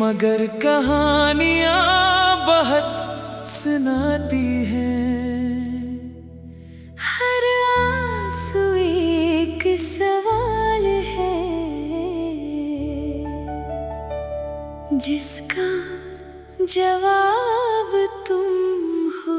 मगर कहानियां बहुत सुनाती हैं। हर आंसू एक सवाल है जिसका जवाब तुम हो।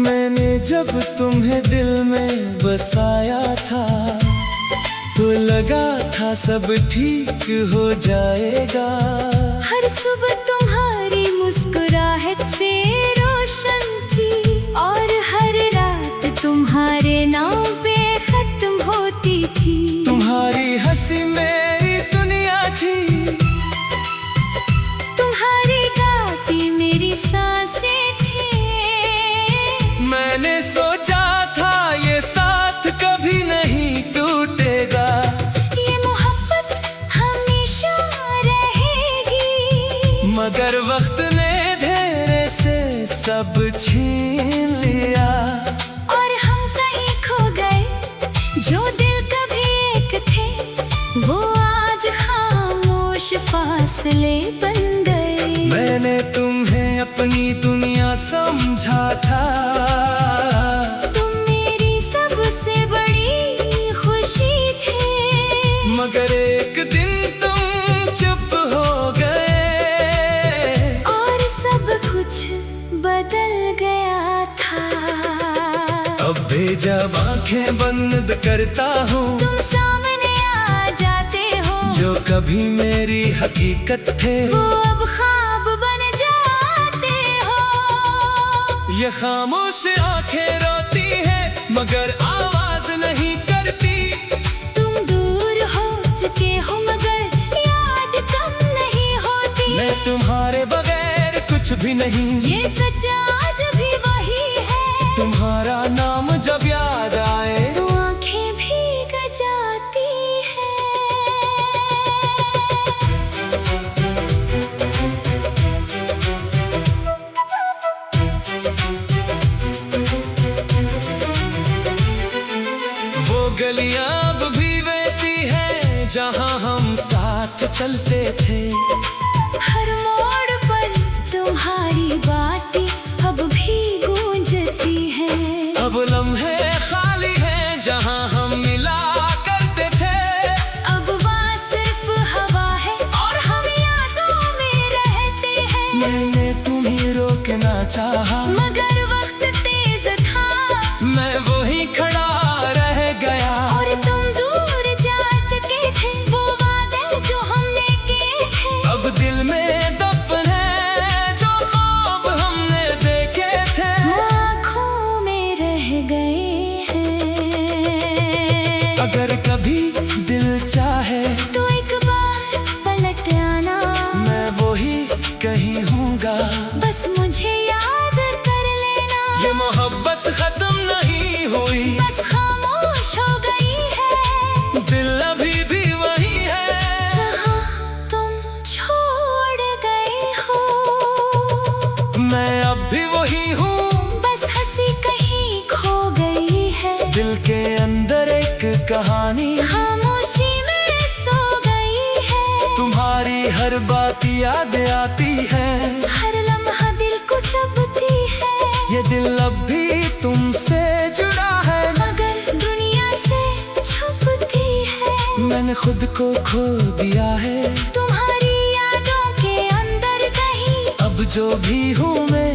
मैंने जब तुम्हें दिल में बसाया था तो लगा था सब ठीक हो जाएगा। हर सुबह तुम्हारी मुस्कुराहट से रोशन थी और हर रात तुम्हारे नाम पे खत्म होती थी। तुम्हारी हंसी मेरी दुनिया थी, तुम्हारी गाती मेरी सांसें थी। मैंने सोचा था ये साथ कभी नहीं टूटेगा। ये मोहब्बत हमेशा रहेगी, मगर वक्त ने धीरे से सब छीन लिया और हम कहीं खो गए। जो दिल कभी एक थे वो आज खामोश फासले बन गए। मैंने तुम्हें अपनी दुनिया समझा था, तुम मेरी सबसे बड़ी खुशी थे। मगर एक दिन तुम चुप हो गए और सब कुछ बदल गया था। अब भी जब आंखें बंद करता हूँ तुम सामने आ जाते हो, जो कभी मेरी हकीकत थे वो अब ख्वाब बन जाते हो। ये खामोश आंखें रोती है मगर आवाज नहीं करती। तुम दूर हो चुके हो मगर याद कम नहीं होती। मैं तुम्हारे बगैर कुछ भी नहीं, ये सच आज भी वही है। तुम्हारा नाम जब याद आए तो आंखें भीग जाती है। वो गलियां अब भी वैसी हैं जहां हम साथ चलते थे। हर मोड़ पर तुम्हारी बातें अब भी गूंजती हैं। अब लम्हे खाली हैं जहां हम मिला करते थे। अब वहाँ सिर्फ हवा है और हम यादों में रहते हैं। मैंने तुम्हें रोकना चाहा मगर वक्त तेज था, मैं वही खड़ा रह गया। और तुम दूर जा चुके थे वो वादे जो हमने किए थे। अब दिल में दफन है जो ख्वाब हमने देखे थे। आँखों में रह गए हैं। अगर कभी दिल चाहे तो एक बार पलट आना, मैं वही कहीं हूँगा। बस मुझे याद कर लेना। ये मोहब्बत खत्म नहीं हुई, बस खामोश हो गई है। दिल अभी भी वही है जहाँ तुम छोड़ गए हो। मैं अब भी वही हूँ, बस हंसी कहीं खो गई है। दिल के अंदर एक कहानी खामोशी में सो गई है। तुम्हारी हर बात याद आती है। हर लम्हा दिल को चुभती है। ये दिल अब भी तुमसे जुड़ा है, मगर दुनिया से छुपती है। मैंने खुद को खो दिया है। तुम्हारी यादों के अंदर कहीं अब जो भी हूँ मैं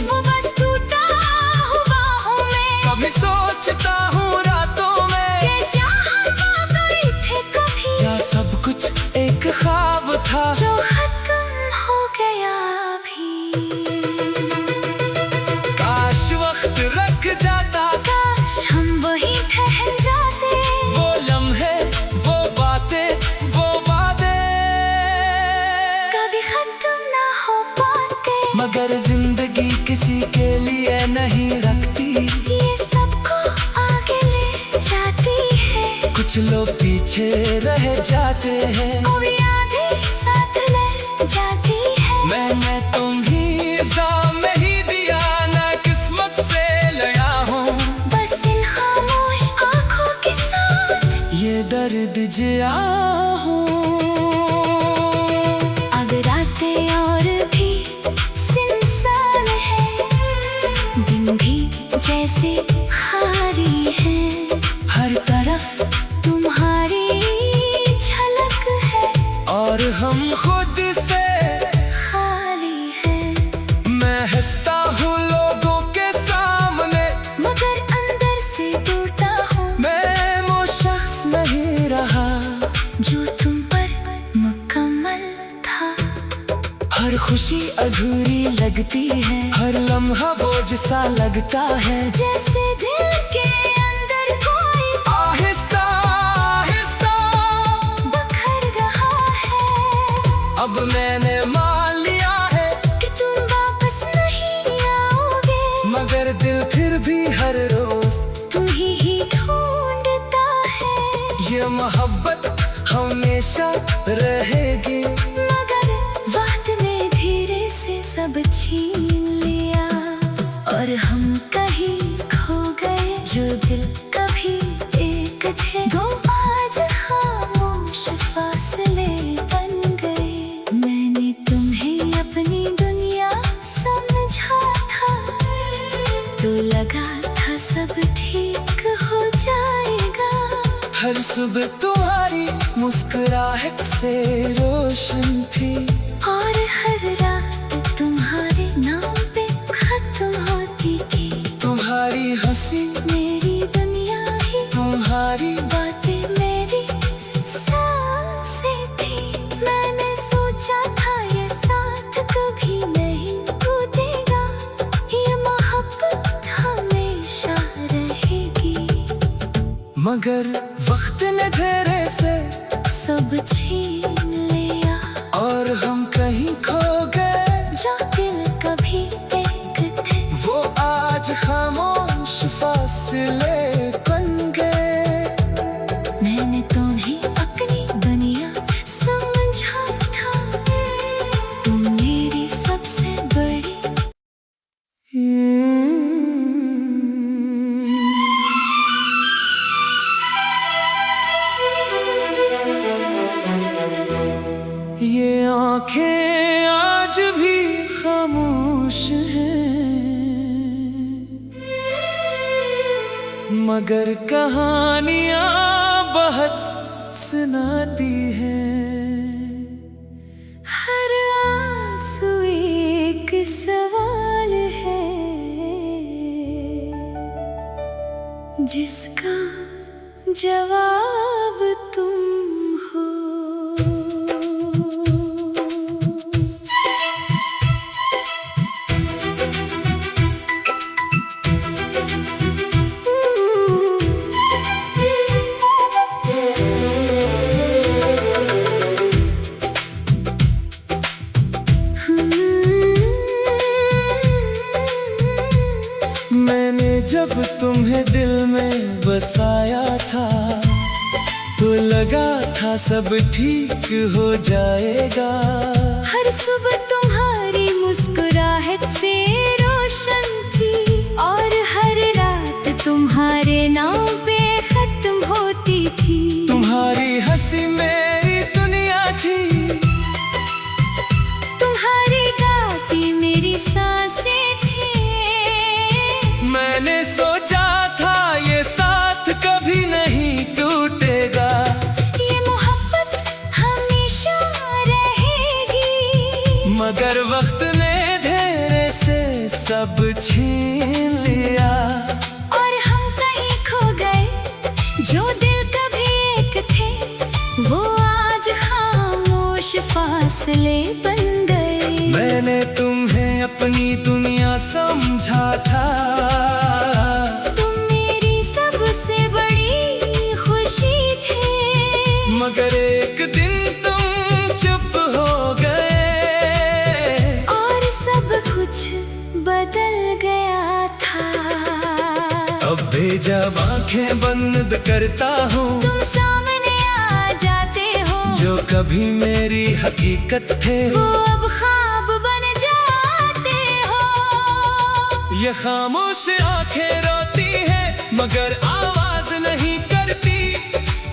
वो बस टूटा हुआ हूँ मैं। कभी सोचता हूँ रातों में ये जहाँ वाकई थे कभी, क्या सब कुछ एक ख्वाब था जो खत्म हो गया भी। काश वक्त रख जाता, काश हम वही ठहर जाते। वो लम्हे वो बातें वो वादे कभी खत्म ना हो पाते। मगर जिंदगी किसी के लिए नहीं रखती। ये सबको आगे कुछ लोग पीछे रह जाते हैं, और यादें साथ ले जाती है। मैंने तुम्ही इल्जाम में ही दिया, ना किस्मत से लड़ा हूँ। बस इन खामोश आँखों के साथ ये दर्द जिया हूँ। अगर रातें और भी सुनसान है, दिन भी जैसे खाली है, हर तरफ तुम्हारी झलक है, और हम खुद से खाली है। मैं हंसता हूँ लोगों के सामने, मगर अंदर से टूटा हूँ। मैं वो शख्स नहीं रहा जो तुम पर मुकम्मल था। हर खुशी अधूरी लगती है, हर लम्हा बोझ सा लगता है, जैसे दिल के अंदर कोई आहिस्ता आहिस्ता बखर रहा है। अब मैंने मान लिया है कि तुम वापस नहीं आओगे, मगर दिल फिर भी हर रोज तुम ही ढूंढता है। ये मोहब्बत हमेशा रहेगी, मगर वक्त ने धीरे से सब छीन लिया, और हम कहीं खो गए जो दिल कभी एक थे। दो आज खामोश फासले बन गए। मैंने तुम्हें अपनी दुनिया समझा था, तो लगा था सब ठीक हो जाएगा। हर सुबह तुम्हारी मुस्कुराहट से रोशन थी, और हर रात तुम्हारे नाम पे खत्म होती थी। तुम्हारी हंसी मेरी दुनिया ही, तुम्हारी बातें मेरी सांसें थी। मैंने सोचा था ये साथ कभी नहीं टूटेगा, ये मोहब्बत हमेशा रहेगी। मगर वक्त ने धीरे से सब छीन लिया, और हम कहीं खो गए जो दिल कभी एक थे। वो आज खामोश फासले बन गए। मैंने तुम्हें अपनी दुनिया समझा था, तुम मेरी सबसे बड़ी। ये आंखें आज भी खामोश हैं, मगर कहानियां बहुत सुनाती हैं। हर आंसू एक सवाल है, जिसका जवाब तुम हो। मैंने जब तुम्हें दिल में बसाया था, तो लगा था सब ठीक हो जाएगा। हर सुबह तुम्हारी मुस्कुराहट से रोशन थी, और हर रात तुम्हारे नाम पे खत्म होती थी। तुम्हारी हंसी मेरी दुनिया थी, तुम्हारी गाती मेरी सांसें थी। मैंने सोचा था ये साथ कभी नहीं टूटेगा, ये मोहब्बत हमेशा रहेगी। मगर वक्त ने धीरे से सब छीन लिया, और हम कहीं खो गए जो दिल कभी एक थे। वो आज खामोश फासले बन गए। मैंने तुम्हें अपनी दुनिया समझा था, तुम मेरी सबसे बड़ी खुशी थे। मगर एक दिन तुम चुप हो गए, और सब कुछ बदल गया था। अब भी जब आंखें बंद करता हूँ, तुम जो कभी मेरी हकीकत थे वो अब ख्वाब बन जाते हो। ये खामोश आंखें रोती है मगर आवाज नहीं करती।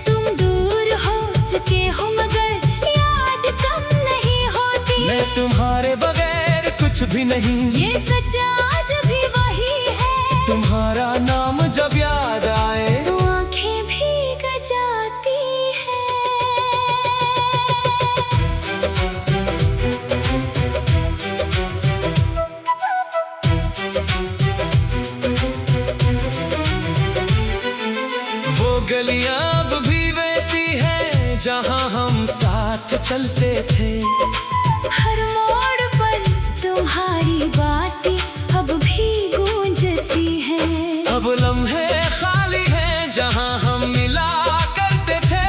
तुम दूर हो चुके हो मगर याद कम नहीं होती। मैं तुम्हारे बगैर कुछ भी नहीं, ये सच आज भी वही है। तुम्हारा नाम जब याद आए तो आंखें भीग जाती है। वो गलियां अब भी वैसी हैं जहां हम साथ चलते थे। हर मोड़ पर तुम्हारी बातें अब भी गूंजती हैं। अब लम्हे खाली हैं जहां हम मिला करते थे।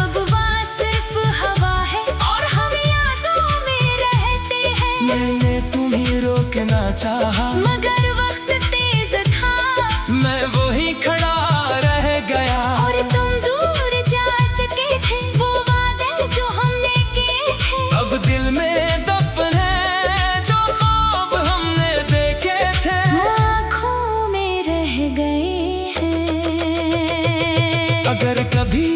अब वहाँ सिर्फ हवा है और हम यादों में रहते हैं। मैंने तुम्हें रोकना चाहा मगर वक्त तेज था मैं वही खड़ा रह गया। और तुम दूर जा चुके थे वो वादे जो हमने किए थे। अब दिल में दफन है जो ख्वाब हमने देखे थे। आँखों में रह गए हैं। अगर कभी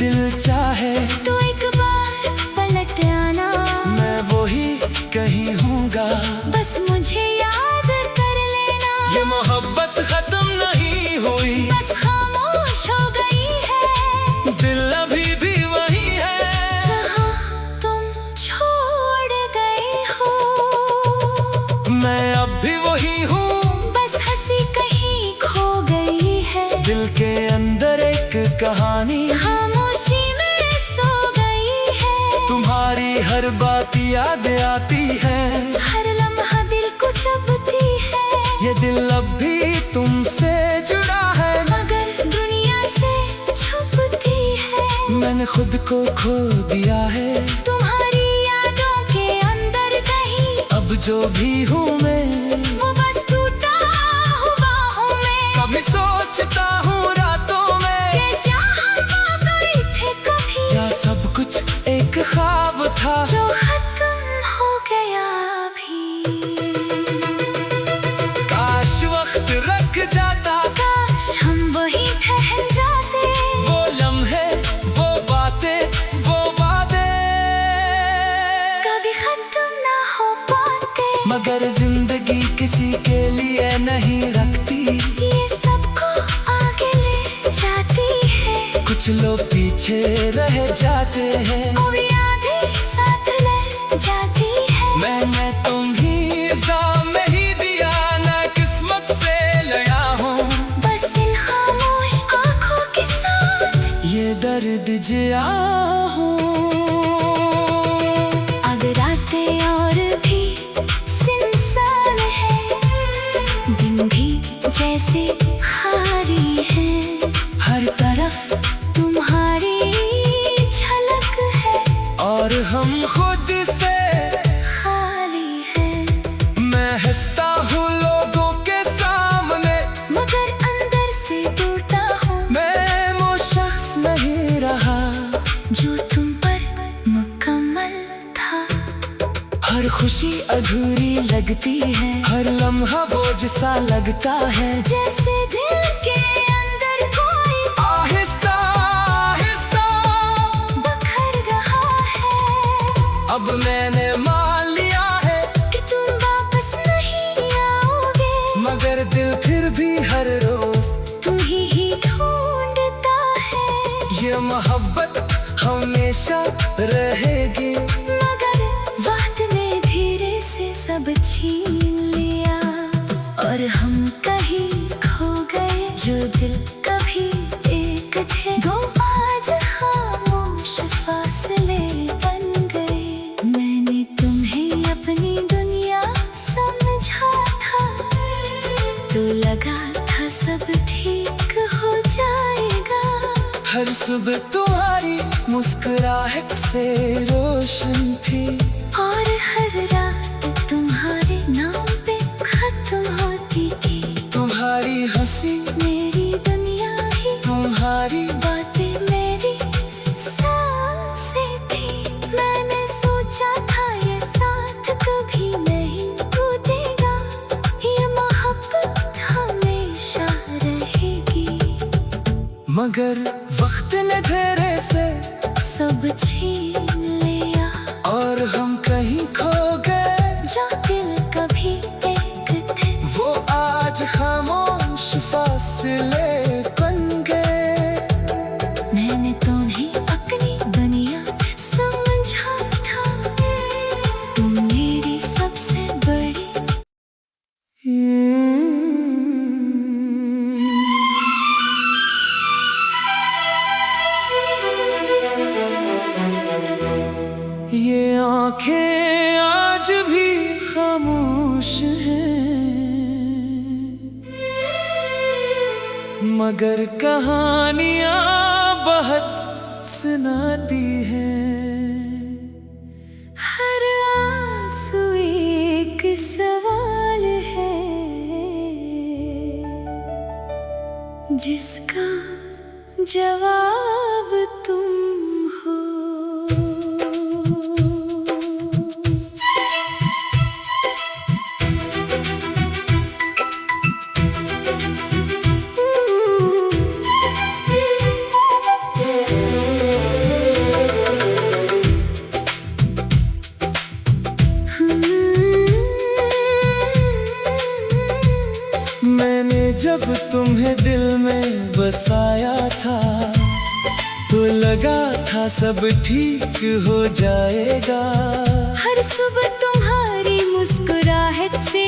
दिल चाहे तो एक बार पलट आना। मैं वही कहीं हूँगा। बस मुझे याद कर लेना। ये मोहब्बत खत्म नहीं हुई, बस खामोश हो गई है। दिल अभी भी वही है जहाँ तुम छोड़ गए हो। मैं अब भी वही हूँ। बस हंसी कहीं खो गई है। दिल के अंदर एक कहानी खामोशी में सो गई है। तुम्हारी हर बात याद आती है। हर लम्हा दिल को चुभती है। ये दिल अब भी तुमसे जुड़ा है मगर दुनिया से छुपती है। मैंने खुद को खो दिया है। तुम्हारी यादों के अंदर कहीं अब जो भी हूँ मैं वो बस टूटा हुआ हूँ मैं। कभी सोचता हूँ रातों में ये क्या हम वाकई थे कभी। या सब कुछ एक ख्वाब था जो खत्म हो गया भी। काश वक्त रख जाता, काश हम वही ठहर जाते। वो लम्हे वो बातें वो वादे कभी खत्म ना हो पाते। मगर जिंदगी किसी के लिए नहीं रखती। ये सबको आगे ले जाती है। कुछ लोग पीछे रह जाते हैं। और यादें साथ ले जाती है। मैंने तुम्ही जाम ही दिया ना किस्मत से लड़ा हूँ। बस इन खामोश आँखों के साथ ये दर्द जिया हूँ। अब रातें और भी सुनसान है। दिन भी जैसे खाली है। हर तरफ तुम्हारी झलक है और हम खुद से खाली है। मैं हंसता हूँ लोगों के सामने मगर अंदर से टूटा हूँ। मैं वो शख्स नहीं रहा जो तुम पर मुकम्मल था। हर खुशी अधूरी लगती है। हर लम्हा बोझ सा लगता है। जैसे दिल के अंदर कोई आहिस्ता आहिस्ता बखर रहा है। अब मैंने मान लिया है कि तुम वापस नहीं आओगे। मगर दिल फिर भी हर रोज तुम ही ढूंढता है। ये मोहब्बत हमेशा रहेगी। मगर वक्त ने धीरे से सब छीन लिया। और हम कहीं खो गए जो दिल कभी एक थे। दो आज खामोश फासले बन गए। मैंने तुम्हें अपनी दुनिया समझा था। तो लगा था सब ठीक हो जाएगा। हर सुबह तुम्हारी मुस्कुराहट से रोशन थी। और हर रात तुम्हारे नाम पे खत्म होती थी। तुम्हारी हंसी मेरी दुनिया ही, तुम्हारी बातें मेरी सांसें मगर वक्त ने धेरे से सब छीन लिया, और हम कहीं खो गए। जो दिल कभी एक थे वो आज खामोश फासले बन गए। मैंने तुम्हें अपनी दुनिया समझा था, तुम मेरी सबसे बड़ी। ये आंखें आज भी खामोश हैं, मगर कहानियां बहुत सुनाती हैं। हर आंसू एक सवाल है, जिसका जवाब तुम हो। मैंने जब तुम्हें दिल में बसाया था, तो लगा था सब ठीक हो जाएगा। हर सुबह तुम्हारी मुस्कुराहट से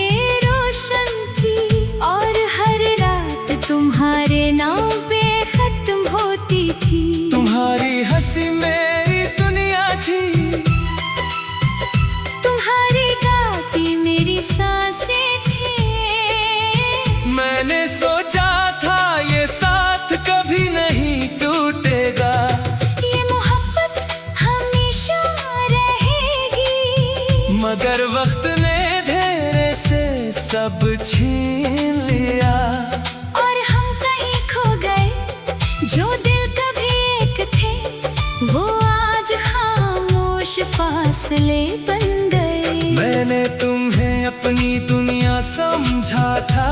रोशन थी, और हर रात तुम्हारे नाम पे खत्म होती थी। तुम्हारी हंसी मेरी दुनिया थी, तुम्हारी गाती मेरी सांसें थी। मैंने सोचा था ये साथ कभी नहीं टूटेगा। ये मोहब्बत हमेशा रहेगी, मगर वक्त ने धेरे से सब छीन लिया, और हम कहीं खो गए। जो दिल कभी एक थे, वो आज खामोश फासले बन गए। मैंने तुम्हें अपनी दुनिया समझा था,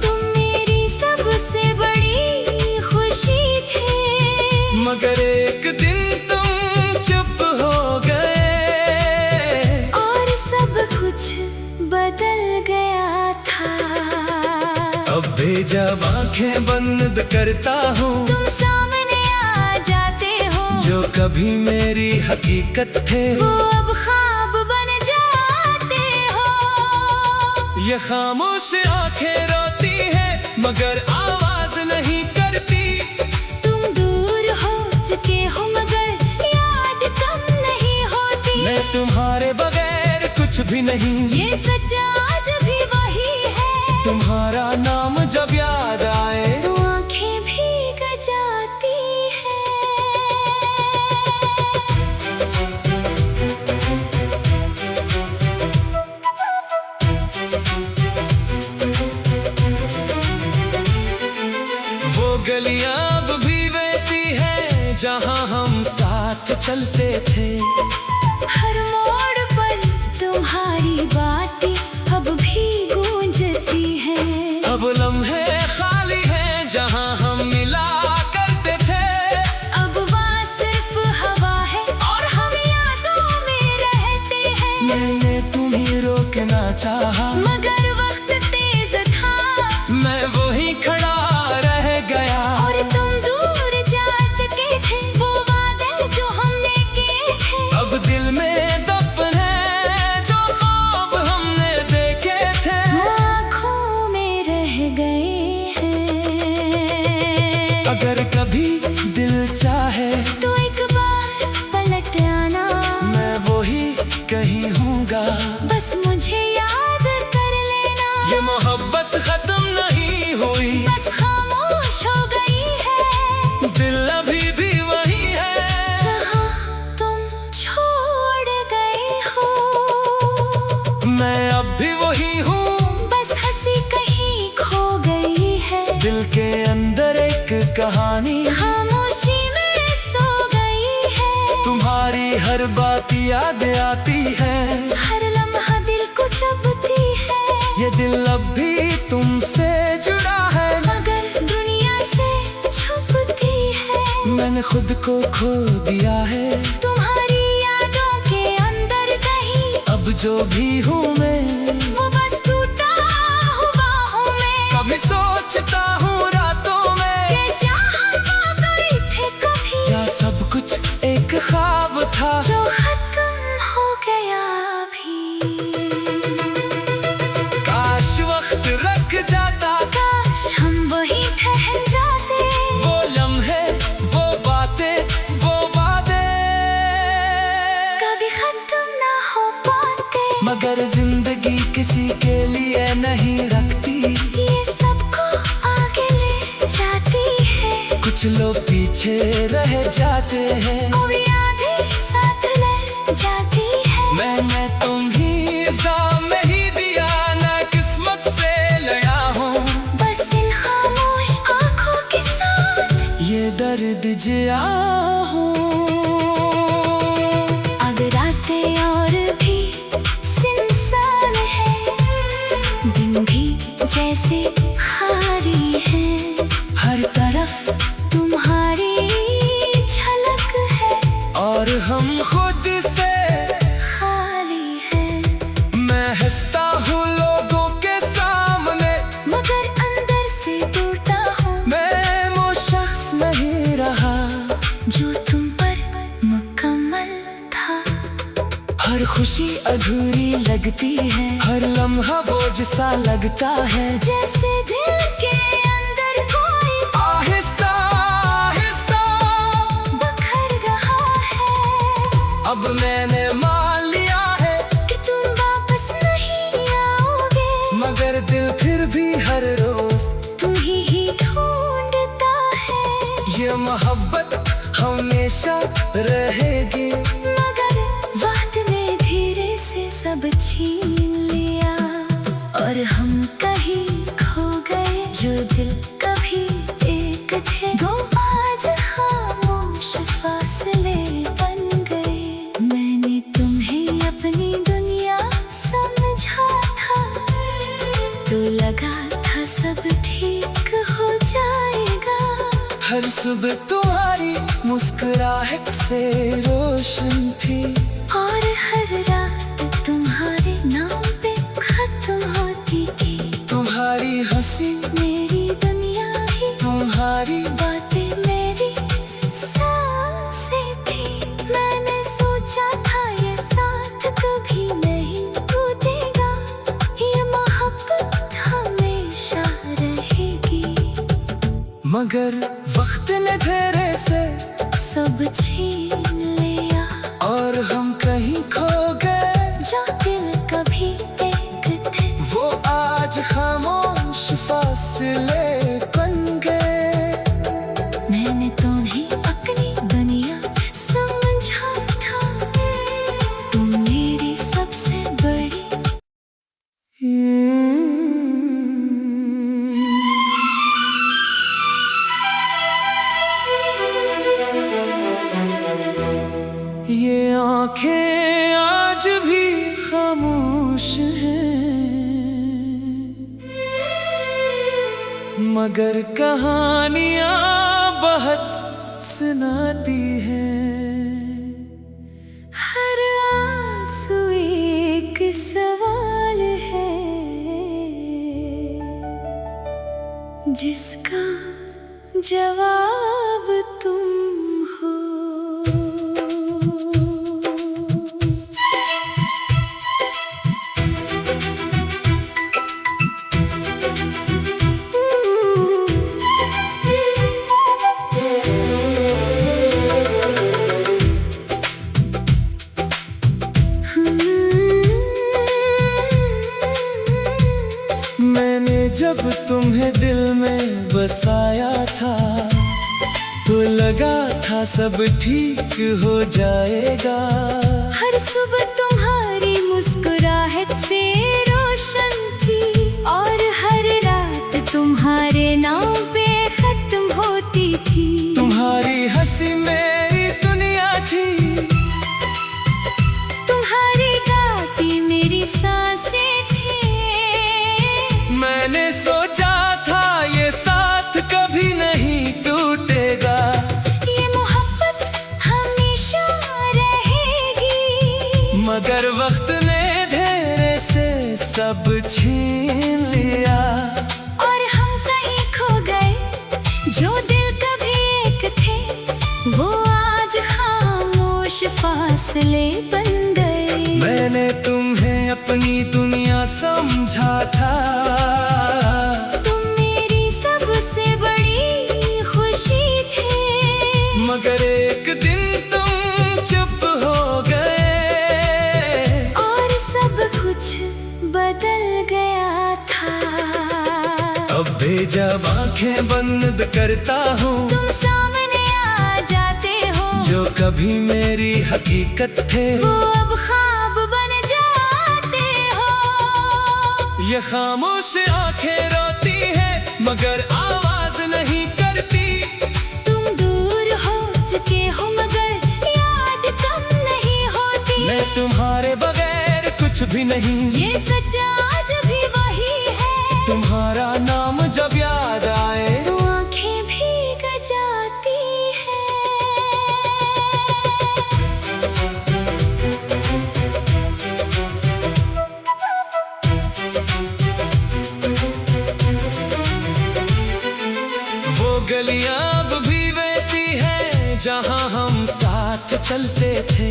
तुम मेरी सबसे बड़ी खुशी थे। मगर एक दिन तुम चुप हो गए, और सब कुछ बदल गया था। अब भी जब आंखें बंद करता हूँ, तुम सामने आ जाते हो। जो कभी मेरी हकीकत थे, वो अब ख्वाब बन जाते हो। ये खामोश आंखें रोती हैं, मगर आवाज नहीं करती। तुम दूर हो चुके हो, मगर याद कम नहीं होती। मैं तुम्हारे बगैर कुछ भी नहीं, ये सच आज भी वही है। तुम्हारा नाम जब याद आए, तो आंखें भीग जाती है। वो गलियां अब भी वैसी हैं जहां हम साथ चलते थे। हर मोड़ पर तुम्हारी बातें अब भी गूंजती हैं। अब लम्हे खाली हैं जहां हम मिला करते थे। अब वहाँ सिर्फ हवा है, और हम यादों में रहते हैं। मैंने तुम्हें रोकना चाहा, मगर वक्त तेज था, मैं वही खड़ा रह गया। और तुम दूर जा चुके थे। वो वादे जो हमने किए थे, अब दिल में दफन है जो ख्वाब हमने देखे थे। आँखों में रह गए हैं। अगर कभी दिल चाहे, तो एक बार पलट आना। मैं वही कहीं हूँगा। बस मुझे याद कर लेना। ये मोहब्बत खत्म नहीं हुई, बस खामोश हो गई है। दिल अभी भी वही है जहाँ तुम छोड़ गए हो। मैं अब भी वही हूँ। बस हंसी कहीं खो गई है। दिल के अंदर एक कहानी, खामोशी में सो गई है। तुम्हारी हर बात याद आती है। हर लम्हा दिल को चुभती है। ये दिल अब भी तुमसे जुड़ा है, मगर दुनिया से मैंने खुद को खो दिया है तुम्हारी यादों के अंदर कहीं। अब जो भी हूँ मैं वो बस टूटा हुआ हूँ मैं। कभी सोचता हूँ रातों में ये जहाँ वाकई थे कभी, या सब कुछ एक ख्वाब था जो खत्म हो गया अभी। काश वक्त रख जाता, काश हम वही ठहर जाते। वो लम्हे, वो बातें, वो वादे कभी खत्म ना हो पाते। मगर जिंदगी किसी के लिए नहीं रखती, ये सबको आगे ले जाती है। कुछ लोग पीछे रह जाते हैं। और यादें साथ ले जाती है। मैंने तुम्हीं इल्जाम नहीं दिया, ना किस्मत से लड़ा हूँ। बस इन खामोश आँखों के साथ ये दर्द जिया हूँ। अगर रातें और भी सुनसान है, दिन भी जैसे खाली है। हर तरफ तुम्हारी झलक है और हम खुद से खाली है। मैं हंसता हूँ लोगों के सामने, मगर अंदर से टूटा हूँ। मैं वो शख्स नहीं रहा जो तुम पर मुकम्मल था। हर खुशी अधूरी लगती है, हर लम्हा बोझ सा लगता है। जैसे दिल के अंदर कोई आहिस्ता आहिस्ता बखर रहा है। अब मैंने मान लिया है कि तुम वापस नहीं आओगे, मगर दिल फिर भी हर रोज तुम्हीं ही ढूंढता है। ये मोहब्बत हमेशा रहेगी। मगर वक्त ने धीरे से सब छीन लिया, और हम कहीं खो गए। जो दिल कभी एक थे, दो आज खामोश फासले बन गए। मैंने तुम्हें अपनी दुनिया समझा था, तो लगा था सब ठीक हो जाएगा। हर सुबह तुम्हारी मुस्कुराहट से रोशन थी, और हर रात तुम्हारे नाम पे खत्म होती थी। तुम्हारी हंसी मेरी दुनिया ही, तुम्हारी बातें मेरी सांसें थी। मैंने सोचा था ये साथ कभी नहीं टूटेगा, ये मोहब्बत हमेशा रहेगी। मगर वक्त ने धीरे से सब छीन लिया, और हम कहीं खो गए। जो दिल कभी एक थे, वो आज खामोश फासले बन गए। मैंने तुम्हें अपनी दुनिया समझा था, तुम मेरी सबसे बड़ी। ये आंखें आज भी खामोश हैं, मगर कहानियां बहुत सुनाती हैं। हर आंसू एक सवाल है, जिसका जवाब तुम हो। मैंने जब तुम्हें दिल में बसाया था, तो लगा था सब ठीक हो जाएगा। हर सुबह तुम्हारी मुस्कुराहट से रोशन थी, और हर रात तुम्हारे नाम पे खत्म होती थी। तुम्हारी हंसी मेरी दुनिया थी, तुम्हारी गाती मेरी सांसें थी। मैंने सोचा था ये साथ कभी नहीं टूटेगा। ये छीन लिया। और हम कहीं खो गए जो दिल कभी एक थे, वो आज खामोश फासले बन गए। मैंने तुम्हें अपनी दुनिया समझा था, तुम मेरी सबसे बड़ी खुशी थे। मगर एक दिन तुम चुप हो गए और सब कुछ बदल गया था। अब भी जब आंखें बंद करता हूँ, तुम सामने आ जाते हो। जो कभी मेरी हकीकत थे, वो अब ख्वाब बन जाते हो। ये खामोश आंखें रोती है मगर आवाज नहीं करती। तुम दूर हो चुके हो मगर याद कम नहीं होती। मैं तुम्हारे बगैर कुछ भी नहीं, ये सच आज भी वही है। तुम्हारा नाम जब याद आए तो आंखें भीग जाती है। वो गलियां अब भी वैसी हैं जहां हम साथ चलते थे।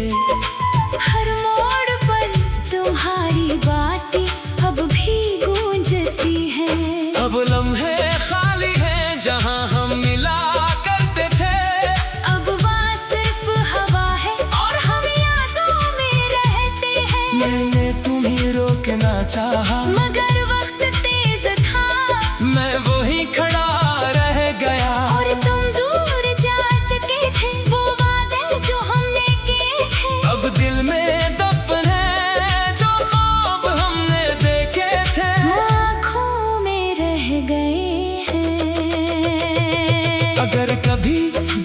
हर मोड़ पर तुम्हारी बातें अब भी गूंजती हैं। अब लम्हे खाली हैं जहां हम मिला करते थे। अब वहाँ सिर्फ हवा है और हम यादों में रहते हैं। मैंने तुम्हें रोकना चाहा मगर वक्त तेज था, मैं वहीं खड़ा रह गया। और तुम दूर जा चुके थे। वो वादे जो हमने किए थे अब दिल में दफन है जो ख्वाब हमने देखे थे। वो आँखों में रह गए हैं। अगर कभी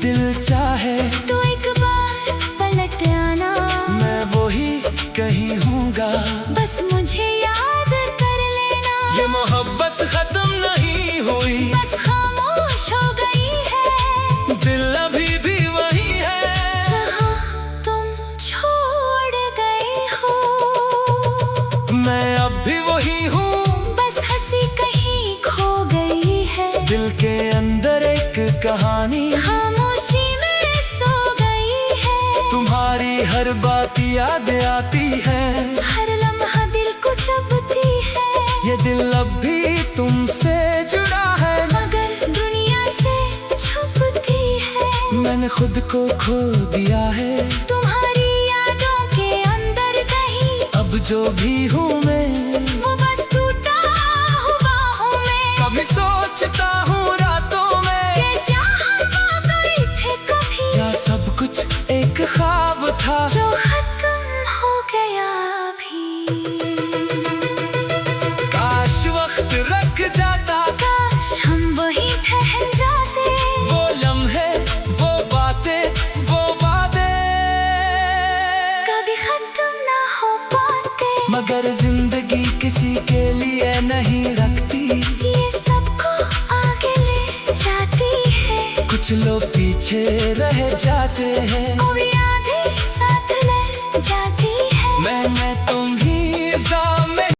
दिल चाहे तो एक बार पलट आना, मैं वही कहीं हूँगा। बस मुझे याद कर लेना। ये मोहब्बत खत्म नहीं हुई, बस खामोश हो गई है। दिल अभी भी वही है जहाँ तुम छोड़ गए हो। मैं अब भी वही हूँ, बस हंसी कहीं खो गई है। दिल के अंदर एक कहानी खामोशी में सो गई है। तुम्हारी हर बात याद आती है। हर लम्हा दिल को चुभती है। ये दिल अब भी तुमसे जुड़ा है, मगर दुनिया से छुपती है। मैंने खुद को खो दिया है। तुम्हारी यादों के अंदर कहीं अब जो भी हूँ मैं, वो बस टूटा हुआ हूँ मैं। कभी सोचता हूँ रातों में कि क्या हम वाकई थे कभी, या सब कुछ एक ख्वाब था जो खत्म हो गया भी। काश वक्त रख जाता, काश हम वहीं ठहर जाते। वो लम्हे, वो बातें, वो वादे कभी खत्म ना हो पाते। मगर जिंदगी किसी के लिए नहीं रखती। ये सबको आगे ले जाती है कुछ लोग पीछे रह जाते हैं। और